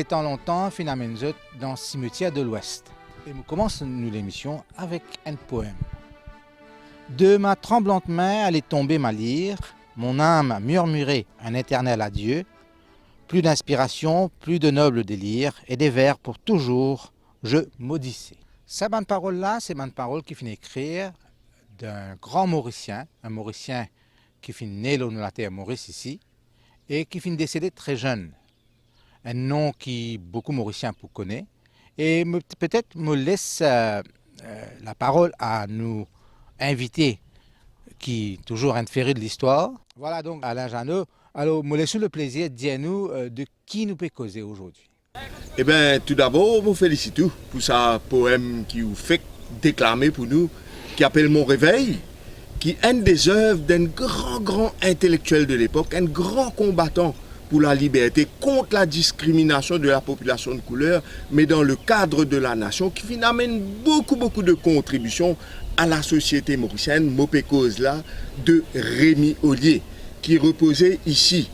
temps longtemps, finalement, dans le cimetière de l'Ouest. Et nous commençons l'émission avec un poème. De ma tremblante main allait tomber ma lyre, mon âme murmurait un éternel adieu. Plus d'inspiration, plus de noble délire, et des vers pour toujours, je maudissais. Ces bonnes paroles-là, c'est bonnes paroles qui finit écrire d'un grand Mauricien, un Mauricien qui finit né dans la terre Maurice ici, et qui finit décédé très jeune. Un nom qui beaucoup Mauriciens connaissent, et peut-être me laisse la parole à nous inviter, qui toujours inféré de l'histoire. Voilà donc Alain Jeannot. Alors, me laissez le plaisir de dire nous de qui nous peut causer aujourd'hui. Eh bien, tout d'abord, vous félicite pour ce poème qui vous fait déclamer pour nous, qui appelle Mon Réveil, qui est une des œuvres d'un grand intellectuel de l'époque, un grand combattant pour la liberté, contre la discrimination de la population de couleur, mais dans le cadre de la nation, qui amène beaucoup de contributions à la société mauricienne, Mopécose là, de Rémi Ollier, qui reposait ici,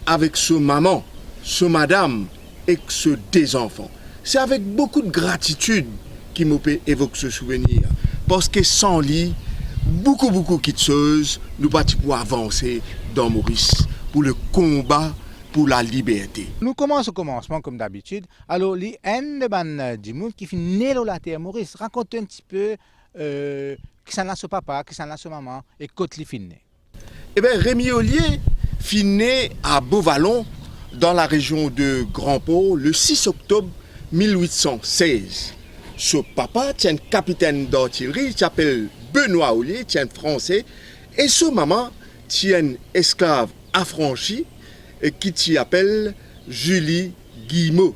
avec ce maman, ce madame, et ce des enfants. C'est avec beaucoup de gratitude qui Mopé évoque ce souvenir, parce que sans lui, beaucoup de choses, nous partis pour avancer dans Maurice, pour le combat pour la liberté. Nous commençons au commencement comme d'habitude. Alors, les haines du monde qui finit né dans la terre Maurice, raconte un petit peu qui s'en a son papa, qui s'en a son maman, et côté les finit. Eh bien, Rémi Ollier fit né à Beauvallon, dans la région de Grand-Port, le 6 octobre 1816. Ce papa tient capitaine d'artillerie, il s'appelle Benoît Ollier, tient français, et ce maman tient esclave affranchi, qui s'y appelle Julie Guillemot.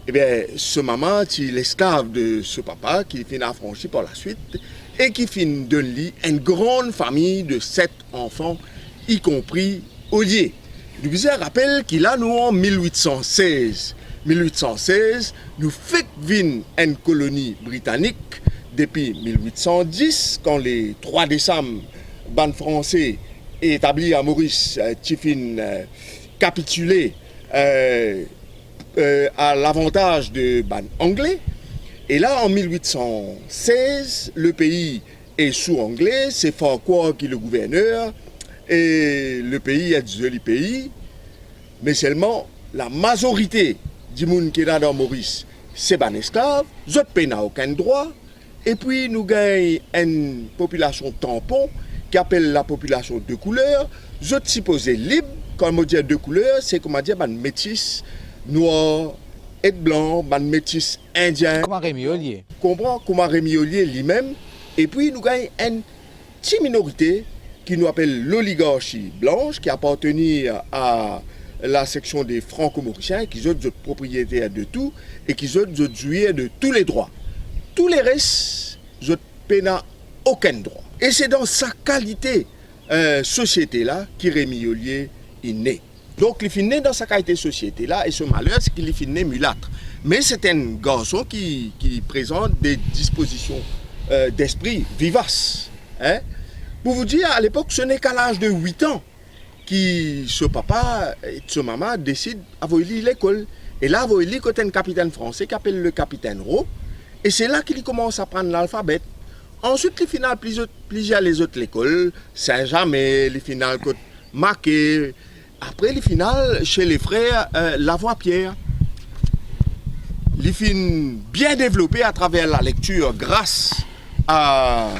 Eh bien, ce maman, c'est l'esclave de ce papa, qui finit affranchi par la suite, et qui finit de lui une grande famille de 7 enfants, y compris Ollier. Je vous rappelle qu'il a nous en 1816. 1816, nous fait venir une colonie britannique depuis 1810, quand les 3 décembre, ban français établi à Maurice, Tiffin capitulé à l'avantage de ban anglais. Et là, en 1816, le pays est sous anglais, c'est Farquhar qui est le gouverneur, et le pays est un joli pays, mais seulement la majorité du monde qui est là dans Maurice, c'est des esclaves, les autres pays n'ont aucun droit, et puis nous gagnons une population tampon qui appelle la population de couleur, les autres supposés libres, quand on dit de couleur, c'est comme on dit des métis noirs et blancs, des métis indiens. Comment Rémi Ollier? Comprends comment Rémi Ollier lui-même, et puis nous gagnons une petite minorité qui nous appelle l'oligarchie blanche, qui appartenait à la section des franco-mauriciens, qui sont propriétaires de tout, et qui sont joués de tous les droits. Tous les restes, ils n'ont aucun droit. Et c'est dans sa qualité société-là que Rémi Ollier est né. Donc il est né dans sa qualité société-là, et ce malheur, c'est qu'il est né mulâtre. Mais c'est un garçon qui présente des dispositions d'esprit vivaces. Hein? Pour vous dire, à l'époque, ce n'est qu'à l'âge de 8 ans que ce papa et ce maman décident d'envoyer l'école. Et là, il y a un capitaine français qui appelle le capitaine Rowe. Et c'est là qu'il commence à prendre l'alphabet. Ensuite, les finales, plusieurs les autres l'école, Saint-Jamais, les finales Maquet. Après, les finales chez les frères Lavoie-Pierre. Les films bien développés à travers la lecture grâce à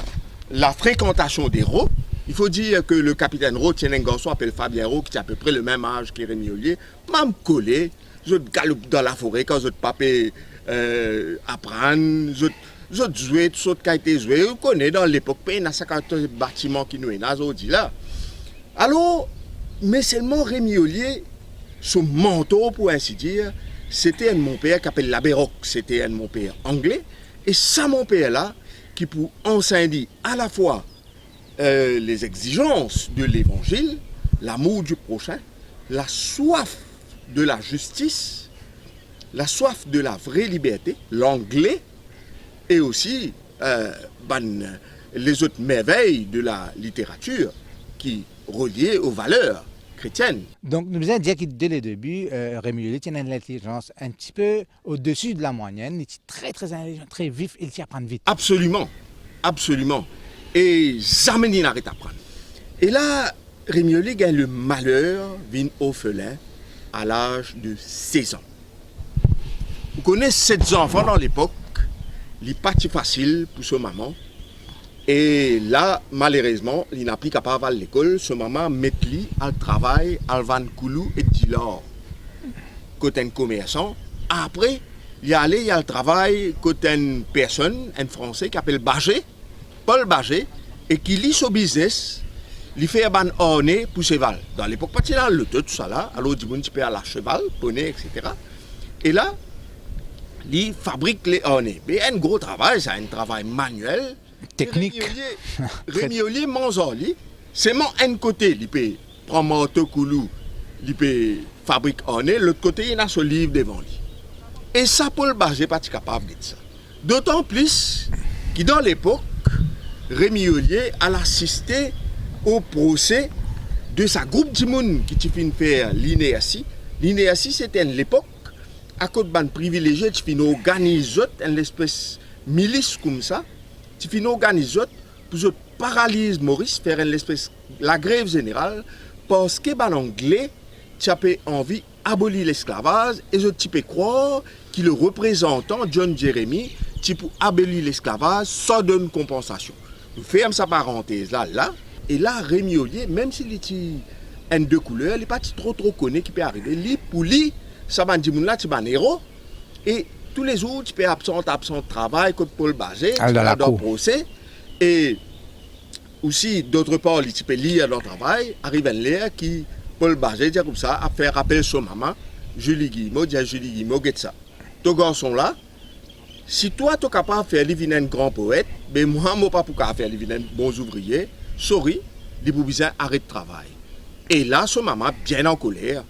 la fréquentation des Rowe. Il faut dire que le capitaine Rowe tient un garçon appelé Fabien Rowe qui a à peu près le même âge que Rémi Ollier. Même collé, je galope dans la forêt quand je papa apprendre, je jouer, tout ce qui a été joué. On connaît dans l'époque, il y a 50 bâtiments qui nous sont là. Alors, mais seulement Rémi Ollier, son mentor pour ainsi dire, c'était un mon père qui appelle l'abbé Roch, c'était un mon père anglais. Et ça, mon père là, qui pour enseigner à la fois les exigences de l'évangile, l'amour du prochain, la soif de la justice, la soif de la vraie liberté, l'anglais, et aussi les autres merveilles de la littérature qui reliées aux valeurs chrétienne. Donc, nous avons dit que dès le début, Rémi Ollier tient une intelligence un petit peu au-dessus de la moyenne. Il est très, très intelligent, très vif, il tient à apprendre vite. Absolument, absolument. Et jamais il n'arrête d'apprendre. Et là, Rémi Ollier gagne le malheur d'une orphelin à l'âge de 16 ans. Vous connaissez 7 enfants dans l'époque, il n'est pas si facile pour sa maman. Et là, malheureusement, il n'a plus capable à l'école. Sa maman met lui à travail, à vendre coulou et dilor. Côté un commerçant. Après, il est allé à travail côté une personne, un Français qui s'appelle Bagé, Paul Bagé, et qui lit son business. Il fait un orné pour cheval. Dans l'époque, pas là, le tout ça là. Alors, il dit, tu peux aller à cheval, poney, etc. Et là, il fabrique les ornés. Mais un gros travail, c'est un travail manuel. Technique. Rémi Ollier Manzoli, c'est mon un côté, il peut prendre mon coulou, il peut fabriquer orné, l'autre côté, il a son livre devant lui. Et ça, Paul Bagé n'est pas capable de ça. D'autant plus que dans l'époque, Rémi Ollier a assisté au procès de sa groupe de monde qui fait faire l'INEACI. L'INEACI, c'était à l'époque, à cause de privilégié, qui fait organiser une espèce de milice comme ça, qui fait organiser pour paralyser Maurice, faire une espèce la grève générale, parce que les Anglais avaient envie d'abolir l'esclavage et je peux croire que le représentant John Jeremy, pour abolir l'esclavage sans donner compensation. Nous fermons sa parenthèse là. Et là, Rémi Ollier, même s'il est un deux couleurs, il n'est pas trop connu qui peut arriver. Lui, pour lui, ça va dire là, c'est un héros. Et tous les jours, tu peux absent de travail, comme Paul Bagé, tu peux dans le procès. Et aussi, d'autre part, tu peux lire dans le travail, arrive un lire qui, Paul Bagé, dit comme ça, a fait rappel sur maman, Julie Guillemot, dit à Julie Guillemot, get ça. Ton garçon là, si toi, tu es capable de faire un grand poète, ben moi, je ne suis pas pour faire un bon ouvrier. Sorry, les boubisins arrêtent de travail. Et là, son maman, bien en colère,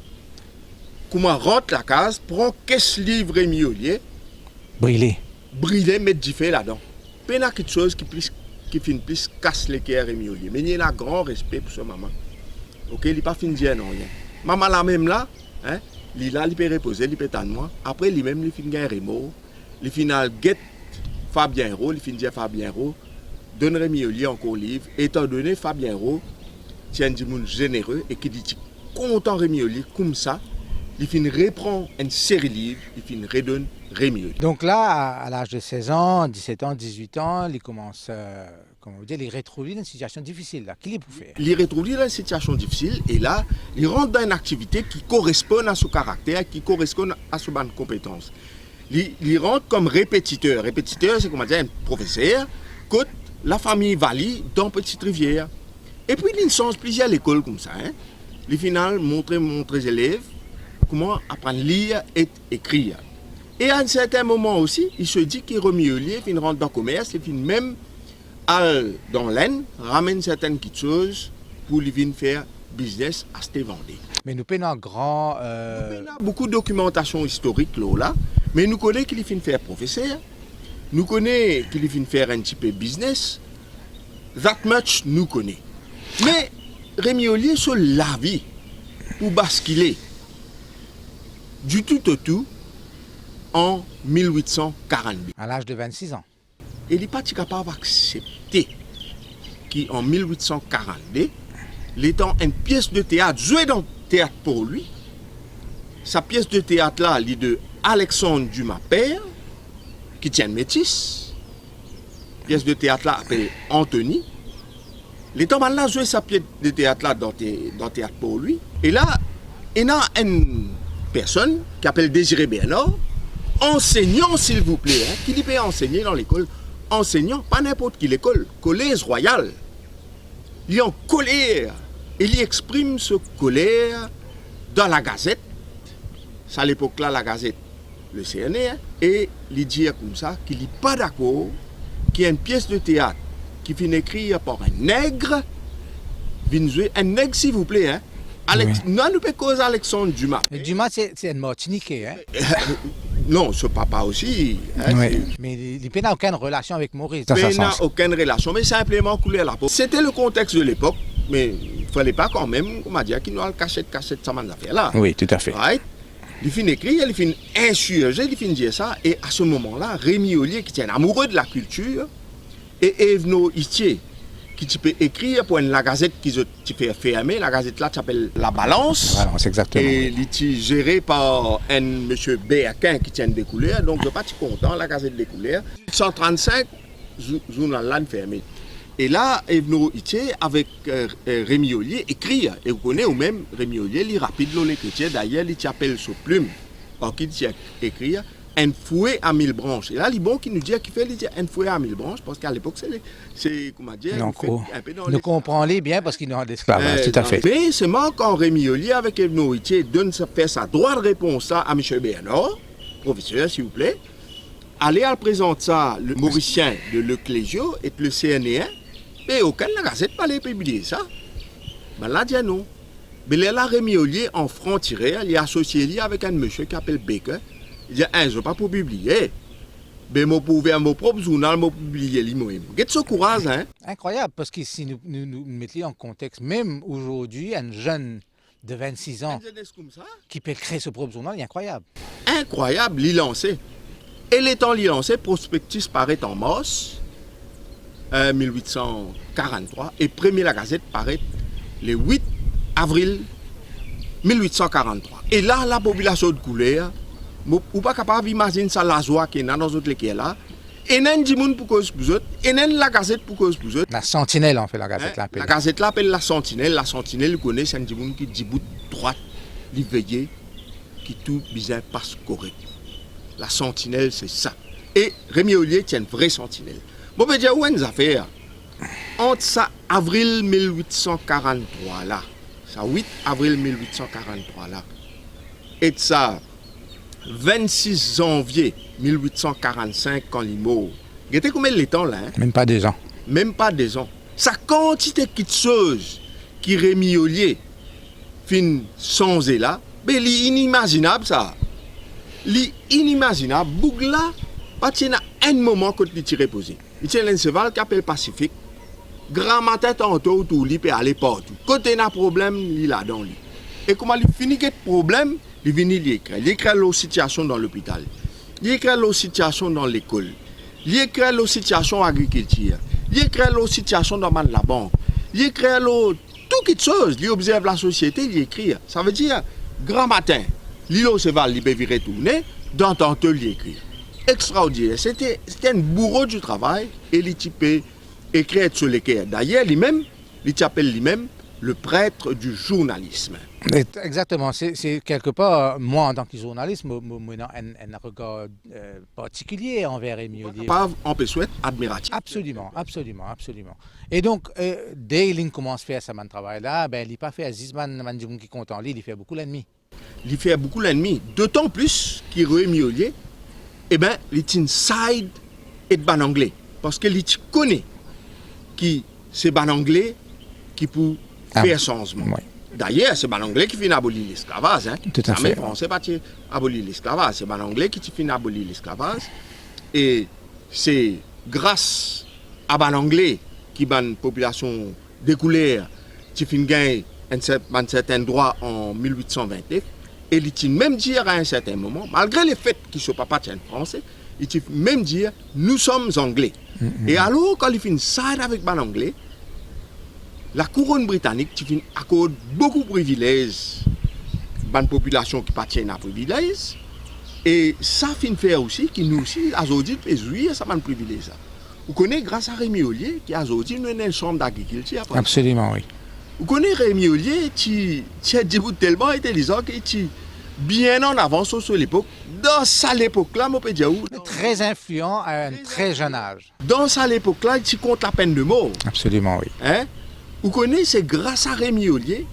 comment rentre la case, prend qu'est-ce livre Rémi Ollier, brûler, mettre du feu là-dedans. Il y a quelque chose qui finit plus casse les cœurs Rémi Ollier. Mais il y a un grand respect pour son maman. Ok, il n'est pas fini de dire non. Maman là même là, hein, il peut reposer, il peut attendre moi. Après, lui-même, il finit un remords. Il finit à guette Fabien Hérault, il finit à dire Fabien Hérault. Donne Rémi Ollier encore livre, étant donné Fabien Hérault, c'est un monde généreux et qui dit content Rémi Ollier comme ça, il finit reprend une série de livres, il finit redonne Rémi Ollier. Donc là, à l'âge de 16 ans, 17 ans, 18 ans, il commence, comment vous dire, il retrouve une situation difficile là. Qu'il est pour faire? Il retrouve une situation difficile et là, il rentre dans une activité qui correspond à son caractère, qui correspond à ses bonnes compétences. Il rentre comme répétiteur. Répétiteur, c'est comment dire un professeur, côté la famille Vali dans Petite Rivière. Et puis, il change plusieurs écoles comme ça. Hein. Les finales montrer aux élèves comment apprendre à lire et écrire. Et à un certain moment aussi, il se dit qu'il remet au lieu, il rentre dans le commerce, il finit même dans l'aine, ramène certaines petites choses pour lui faire business à se vendre. Mais nous payons un grand... Nous payons beaucoup de documentation historique là, mais nous connaissons qu'il finit faire professeur. Nous connaissons qu'il finit faire un petit peu business. That much nous connaissons. Mais Rémi Ollier sur la vie pour basculer du tout au tout en 1842. À l'âge de 26 ans. Et il n'est pas capable d'accepter qu'en 1842, l'étant une pièce de théâtre jouée dans le théâtre pour lui, sa pièce de théâtre là, elle est de Alexandre Dumas père, qui tient métis. Pièce de théâtre là appelée Anthony. L'étant là joué sa pièce de théâtre là dans le théâtre pour lui. Et là, il y a une personne qui s'appelle Désiré Bernard, enseignant s'il vous plaît, hein, qui peut enseigner dans l'école. Enseignant, pas n'importe quelle école, collège royal. Il est en colère. Et il exprime ce colère dans la Gazette. C'est à l'époque là la Gazette, le CNR, hein, et il dit comme ça qu'il n'est pas d'accord qu'il y ait une pièce de théâtre qui finit écrire par un nègre, un nègre s'il vous plaît, hein. Non, nous peut causer Alexandre Dumas. Et Dumas, c'est un Martiniquais, hein? Non, ce papa aussi. Hein, oui. Mais il n'a aucune relation avec Maurice. Il n'a aucune relation, mais simplement couler la peau. C'était le contexte de l'époque, mais fallait pas quand même, comment dire, qu'il nous a cachette ça m'a affaire là. Oui, tout à fait. Right? Il finit écrire, il finit insurger, il finit dire ça. Et à ce moment-là, Rémi Ollier, qui est amoureux de la culture, et Evno Itier, qui tu peux écrire pour la gazette qui tu fais fermer, la gazette là s'appelle La Balance. Balance, exactement. Et il est géré par un monsieur Béaquin qui tient des couleurs, donc je ne suis pas content, la gazette des couleurs. 135, journal là fermé. Et là, Evno Itier avec Rémi Ollier écrit, et vous connaissez ou même Rémi Ollier, il est rapide l'écriture, d'ailleurs il t'appelle sur plume, par qui il écrit un fouet à 1000 branches. Et là, les bons qui nous disent qu'il fait un fouet à 1000 branches, parce qu'à l'époque, c'est comment dire, un peu dans nous comprenons bien parce qu'il nous a l'esclavage, tout à fait. Mais c'est quand Rémi Ollier avec Evno Itier donne faire sa droite réponse à M. Bernard, professeur, s'il vous plaît, allez à présenter ça, le Mauricien de l'Ecclésio et le CNE1, et aucun la gazette pas les publier ça. Ben là, dit non. Mais là, Rémi Ollier, en franc tiré, il est associé avec un monsieur qui s'appelle Baker. Il dit, je ne vais pas pour publier. Mais je peux ouvrir mon propre journal, je peux publier lui-même. Qu'est-ce ce courage, hein? Incroyable, parce que si nous mettons en contexte, même aujourd'hui, un jeune de 26 ans qui peut créer ce propre journal, il est incroyable. Incroyable, l'y lancer. Et l'étant l'y lancer, Prospectus paraît en mars, 1843, et Premier la Gazette paraît le 8 avril 1843. Et là, la population de couleur, vous n'êtes pas capable d'imaginer ça, la joie qui est dans notre équipe là. Et non, du monde pour cause vous autres, et non, la Gazette pour cause vous autres. La Sentinelle, en fait, la Gazette l'appelle. La Gazette l'appelle la Sentinelle. La Sentinelle, vous connaissez, c'est un du monde qui dit bout droite, qui veille, qui tout bizarre passe correct. La Sentinelle, c'est ça. Et Rémi Ollier tient une vraie Sentinelle. Bon, ben, où est une affaire? Entre ça, avril 1843 là, ça 8 avril 1843 là, et ça, 26 janvier 1845 quand il meurt. Il était combien de temps là? Hein? Même pas 2 ans. Même pas 2 ans. Sa quantité de choses qui Rémi Ollier fin changer là, ben, c'est inimaginable ça. C'est inimaginable. Bougla, pas tiens un moment quand il tire posé. Il tient un cheval qui appelle Pacifique. Grand matin, tantôt, tout, il peut aller partout. Quand il y a un problème, il a dans lui. Et comment il finit le problème, il vient l'écrire. Il écrit la situation dans l'hôpital. Il écrit la situation dans l'école. Il écrit la situation dans l'agriculture. Il écrit la situation dans la banque. Il écrit toutes choses. Il observe la société, il écrit. Ça veut dire, grand matin, il au cheval, il peut virer tourner, dans tantôt, il écrit. Extraordinaire. C'était un bourreau du travail et il peut écrire sur lesquels. D'ailleurs, lui-même, il s'appelle lui-même le prêtre du journalisme. Exactement. C'est quelque part, moi en tant que journaliste, j'ai un regard particulier envers Rémi Ollier. Pas empêcher d'être admiratif. Absolument. Et donc, dès qu'il commence à faire ce travail-là, ben, il n'a pas fait à Zizman, qui compte en lui, il fait beaucoup l'ennemi. Il fait beaucoup l'ennemi. D'autant plus qu'il Rémi Ollier, eh bien, il est inside et ban anglais. Parce qu'il connaît que c'est ban anglais qui peut faire changement. Oui. D'ailleurs, c'est ban anglais qui finit abolir l'esclavage. Hein. Tout à fait. Les Français pas abolir l'esclavage. C'est ban anglais qui finit abolir l'esclavage. Et c'est grâce à ban anglais qui ban population de couleur qui finit gagner un certain droit en 1829. Et il même dire à un certain moment, malgré le fait qu'il ne soit pas parti français, il même dire nous sommes anglais. Et alors, quand il finit ça avec ban anglais, la couronne britannique accorde beaucoup de privilèges à la population qui appartient à privilèges. Et ça finit faire aussi que nous aussi, aujourd'hui, peut jouir ça de privilèges. Vous connaissez grâce à Rémi Ollier qui aujourd'hui nous une chambre d'agriculture. Absolument, oui. Vous connaissez Rémi Ollier qui a dit tellement intelligent qu'il est bien en avance sur l'époque. Dans cette époque-là, je peux dire où. Très influent à un très jeune âge. Dans cette époque-là, il compte la peine de mort. Absolument, oui. Hein? Vous connaissez, c'est grâce à Rémi Ollier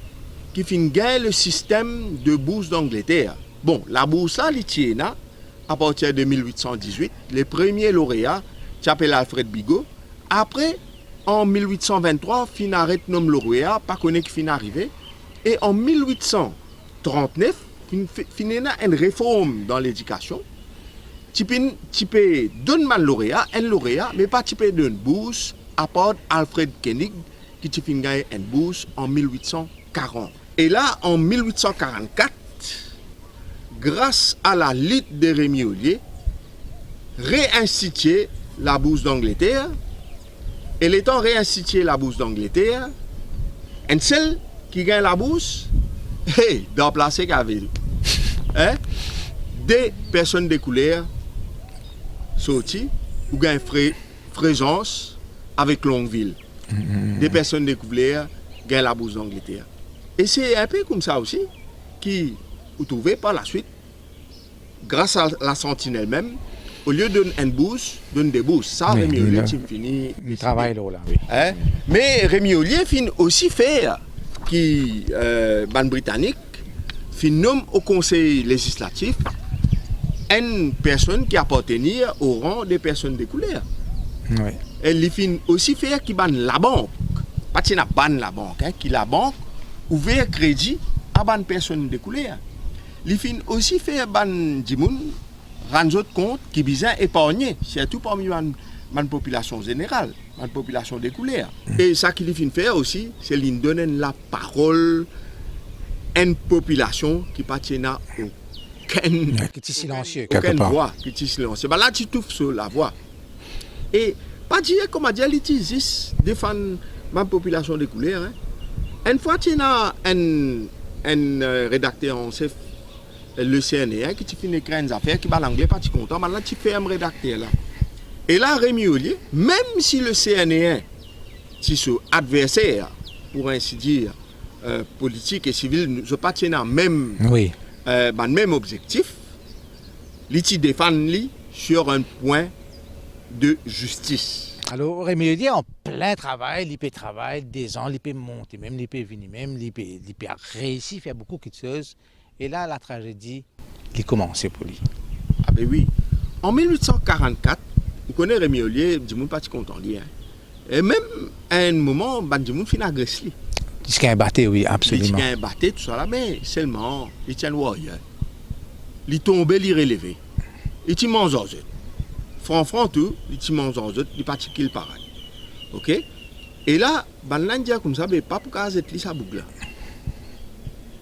qui finit gagner le système de bourse d'Angleterre. Bon, la bourse là, il tient là, à partir de 1818. Le premier lauréat s'appelle Alfred Bigot. Après, en 1823, fin arrête nomme lauréat, pas connaît qui fin arrivé. Et en 1839, fin une réforme dans l'éducation. Tu peux donner un lauréat, mais pas tu peux donner une bourse à part Alfred Koenig qui a gagné une bourse en 1840. Et là, en 1844, grâce à la lutte de Rémi Ollier, réinstitué la bourse d'Angleterre. Et l'étant réinstitué la bourse d'Angleterre, un seul qui gagne la bourse, dans le placé qu'avait des personnes de couleur sorties ou gagnent présence avec Longueville. Des personnes de couleur gagnent la bourse d'Angleterre. Et c'est un peu comme ça aussi qui, vous trouvez par la suite, grâce à la sentinelle même, au lieu de donner une bourse, donne des bourses. Ça, Rémi Ollier, finit. Il travaille là, oui. Mais Rémi Ollier finit aussi faire qui, ban britannique, finit nomme au conseil législatif une personne qui appartenait au rang des personnes de couleur. Oui. Elle finit aussi faire qui ban la banque. Pas qui n'a ban la banque, qui la banque ouvert crédit à ban personne de couleur. Il finit aussi faire ban dimoun rendre compte qui besoin épargner, surtout parmi la population générale, la population des couleurs. Et ça qu'il finit faire aussi, c'est qu'il donne la parole à une population qui ne n'a aucune voix, qui est silencieux. Là, tu trouves sur la voix. Et pas dire, comme a dit, il utilise défendre ma population des couleurs. Une fois, tu as un rédacteur en chef, le CNE, qui fait écrire des affaires, qui parle anglais, pas content. Maintenant, tu fais un rédacteur là. Et là, Rémi Ollier, même si le CNE, si son adversaire, pour ainsi dire, politique et civil, je pas tient même, même objectif, il défend lui sur un point de justice. Alors, Rémi Ollier, en plein travail, il peut travailler des ans, il peut monter, même il peut venir, même il peut réussir à faire beaucoup de choses. Et là, la tragédie, il commence pour lui. Ah ben oui. En 1844, vous connaissez Rémi Ollier, je ne suis pas content. Et même à un moment, je me suis agressé. Il s'est battu, oui, absolument. Il s'est battu, tout ça là, mais seulement, il tient le warrior. Il tombe, il relevé. Il tient mon zozot. Franc, tout, il tient mon zozot, il partit qu'il pareil. Ok? Et là, il comme ça, mais pas pour qu'elle sa boucle.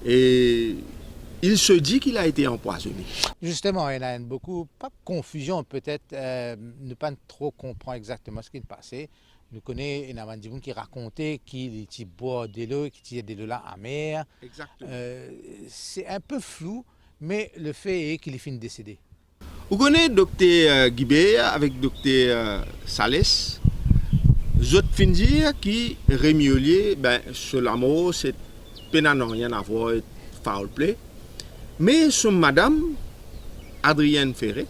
Et il se dit qu'il a été empoisonné. Justement, il y a beaucoup, pas de confusion, peut-être ne pas trop comprendre exactement ce qui est passé. Nous connaissons un gens qui racontait qu'il boit de l'eau, qu'il tire de l'eau là amère. Exactement. C'est un peu flou, mais le fait est qu'il est fini de décédé. Vous connaissez docteur Guibé avec docteur Salès. Je te dire que Rémi Ollier, sur l'amour, c'est n'a rien à voir avec foul play. Mais sur madame Adrienne Ferré,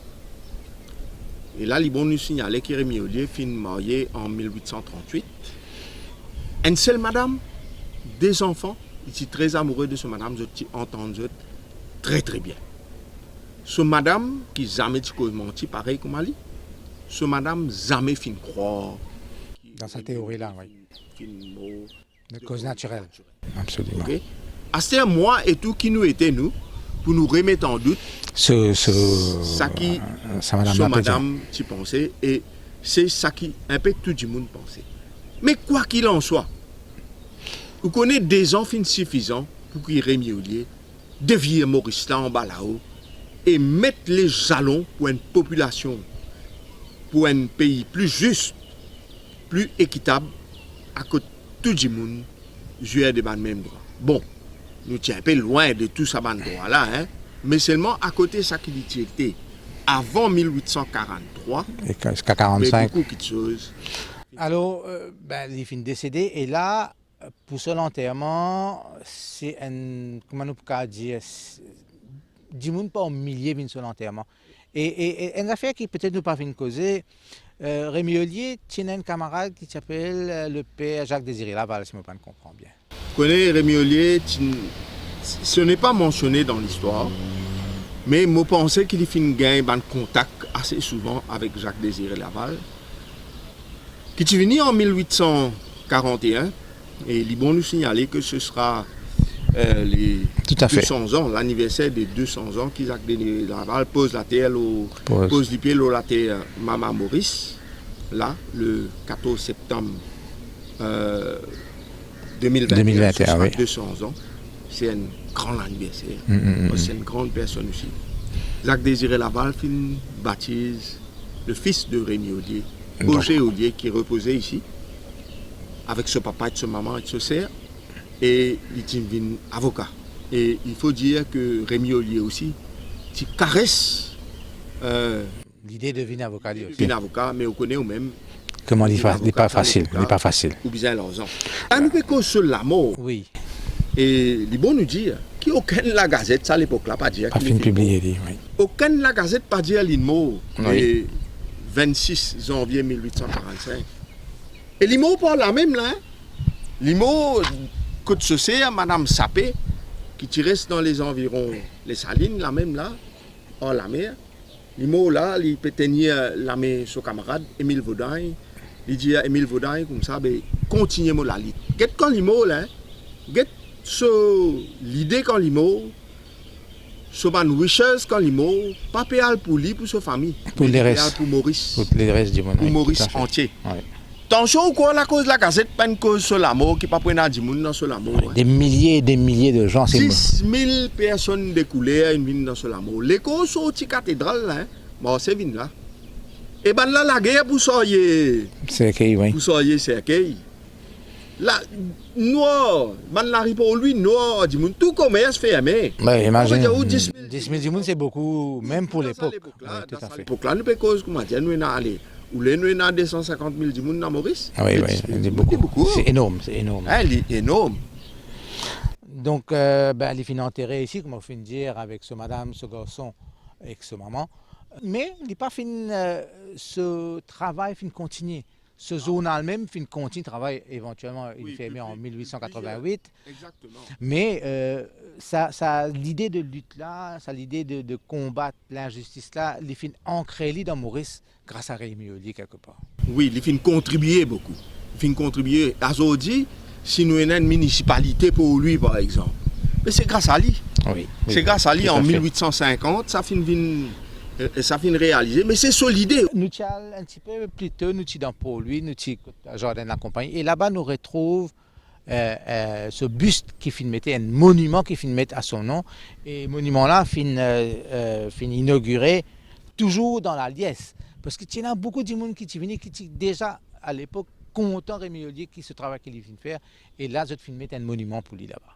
et là, il nous signaler que Rémi Ollier fin marié en 1838. Une seule madame, des enfants, il est très amoureux de ce madame, je entends très très bien. Ce madame qui jamais menti pareil comme Ali, ce madame jamais fin croire. Dans sa théorie là, oui. De cause naturelle. Absolument. Okay? C'est moi et tout qui nous était nous, pour nous remettre en doute ça qui madame tu pensais et c'est ça qui un peu tout le monde pensait. Mais quoi qu'il en soit, vous connaissez des enfants suffisants pour que Rémi Ollier devienne Maurice là en bas là-haut et mettre les jalons pour une population, pour un pays plus juste, plus équitable, à côté de tout le monde jouer des mêmes droits. Bon, nous sommes un peu loin de tout ça là, hein? Mais seulement à côté de ça qui était avant 1843, jusqu'à 1945. beaucoup de choses. Alors, il finit décédé et là, pour son enterrement, c'est un, comment on peut dire, du monde pas au milieu de son enterrement. Et une affaire qui peut-être nous pas fait causer, Rémi Ollier tient un camarade qui s'appelle le père Jacques Désiré Laval, si je ne comprends bien. Vous connaissez Rémi Ollier, ce n'est pas mentionné dans l'histoire, mais je pense qu'il a gagné un contact assez souvent avec Jacques Désiré Laval, qui est venu en 1841, et il est bon nous signaler que ce sera les 200 ans, l'anniversaire des 200 ans que Jacques Désiré Laval pose la terre pose les pieds sur la terre Maman Maurice, là, le 14 septembre 2021, 2021, ce sera oui. 200 ans. C'est un grand anniversaire. C'est une grande personne aussi. Jacques Désiré Laval baptise le fils de Rémi Ollier, Roger Ollier, qui reposait ici, avec ce papa et ce maman et ce sœur, et il devient avocat. Et il faut dire que Rémi Ollier aussi, qui caresse L'idée de venir avocat lui aussi. devient avocat, mais on connaît au même. Comment il n'est pas facile, il n'est pas facile. Ou bien l'argent. Là, nous faisons sur l'amour. Oui, Et les bons nous dire qu'il n'y a aucune la gazette, ça à l'époque-là, pas dire. pas fin publié, lui, oui. Aucune la gazette, pas dire l'INMO, Oui. le 26 janvier 1845. Et l'INMO parle la même là. L'INMO, côte ce à Madame Sapé, qui reste dans les environs, les Salines, la même là, hors la mer. L'INMO là, il peut tenir la main son camarade, Émile Vaudagne. Il dit à Émile Vaudagne, comme ça, ben, continuez-moi la lutte. Qu'est-ce quand l'INMO là? L'idée quand l'IMO, ce wishes quand l'IMO, pas péal pour lui, pour sa famille. Pour les restes. Pour Maurice. Pour les restes du monde. Pour oui, Maurice tout à fait. entier. Oui. Attention ou quoi, la cause de la gazette, pas une cause sur l'amour, qui pas prendre du monde dans ce l'amour. Oui, des milliers et des milliers de gens, c'est 10 000 personnes découlées à une ville dans ce l'amour. Les causes sont aux cathédrales, là, bon, c'est vine là. Et ben là, la guerre, pour soyez. C'est que, oui. Vous soyez cercueil. Là, noir, man l'arrive pour lui, noir, du monde, tout commerce fermé. Ouais, imagine, On va dire, 10 10 000 du monde, c'est beaucoup, même pour l'époque. Oui, tout à Dans fait. l'époque-là, nous pouvons cause, comment dire, nous sommes allés. Ou les nous sommes 250 000 du monde dans Maurice. Ah oui, oui, c'est beaucoup. C'est énorme, c'est énorme. Hein, il est énorme. Donc, ben, il finit enterré ici, comme on finit de dire, avec ce madame, ce garçon, avec ce maman. Mais il n'est pas fini, ce travail fin continuer. Ce journal même fin continue travail éventuellement, il fait en 1888. Exactement. Mais ça, l'idée de lutte là, ça l'idée de combattre l'injustice là, il fin ancré dans Maurice grâce à Rémi Ollier quelque part. Oui, il fin contribuer beaucoup. Il fin contribuer. Aujourd'hui, si nous avons une municipalité pour lui, par exemple, mais c'est grâce à lui. Oui. C'est grâce à lui tout en à fait. 1850, ça fin réalisé, mais c'est solide. Nous sommes un petit peu plus tôt, nous sommes dans Port-Louis, nous sommes à Jardin de la Compagnie. Et là-bas, nous retrouvons ce buste qui fin mettait, un monument qui fin mettre à son nom. Et ce monument-là fin inauguré toujours dans la liesse. Parce qu'il y a beaucoup de monde qui venaient, qui étaient déjà à l'époque content Rémi Ollier qui ce travail qu'il vient faire. Et là, je fin mettre un monument pour lui là-bas.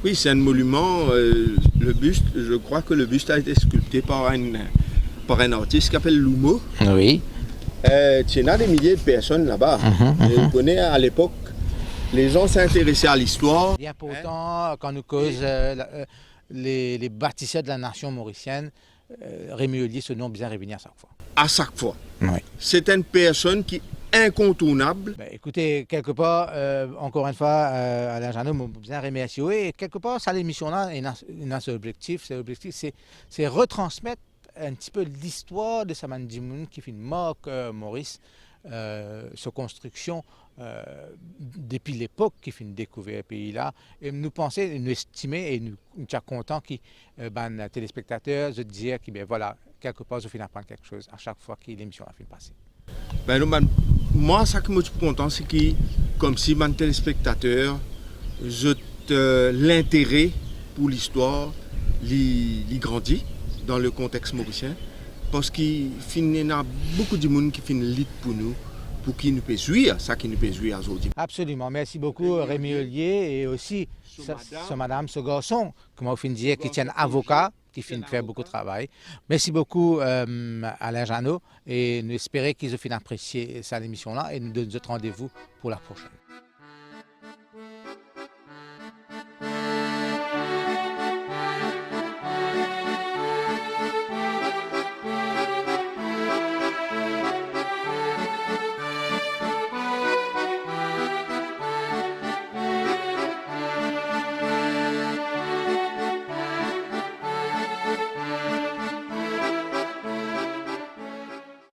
Oui, c'est un monument. Le buste, je crois que le buste a été sculpté par un artiste qui s'appelle Lumeau. Oui. Il y a des milliers de personnes là-bas. Et on connaît à l'époque, les gens s'intéressaient à l'histoire. Bien pourtant, quand nous causons les bâtisseurs de la nation mauricienne, Rémi Ollier, ce nom bien revenir à chaque fois. À chaque fois. Oui. C'est une personne qui est incontournable. Ben, écoutez, quelque part, encore une fois, Alain Jeannot m'a bien remercié. Et quelque part, ça, l'émission-là, il a un objectif. C'est retransmettre un petit peu l'histoire de Saman Dimoun qui fait une marque Maurice, sa construction depuis l'époque qui fait découvrir le pays-là. Et nous pensons, nous estimer et nous sommes contents que les téléspectateurs se disent que ben, voilà, quelque part, je finis apprendre quelque chose à chaque fois que l'émission a fait passer. Ben, moi, ce que je suis content, c'est que, comme si mon téléspectateur, l'intérêt pour l'histoire, il grandit dans le contexte mauricien, parce qu'il y a beaucoup de monde qui finit lit pour nous, pour qui nous peut jouir, ça qui nous peut jouir aujourd'hui. Absolument. Merci beaucoup Rémi Ollier et aussi ce madame, ce garçon, comme on finit de dire, qui tient avocat, qui finit de faire beaucoup de travail. Merci beaucoup Alain Jeannot et nous espérons qu'ils ont fini d'apprécier cette émission-là et nous donnons rendez-vous pour la prochaine.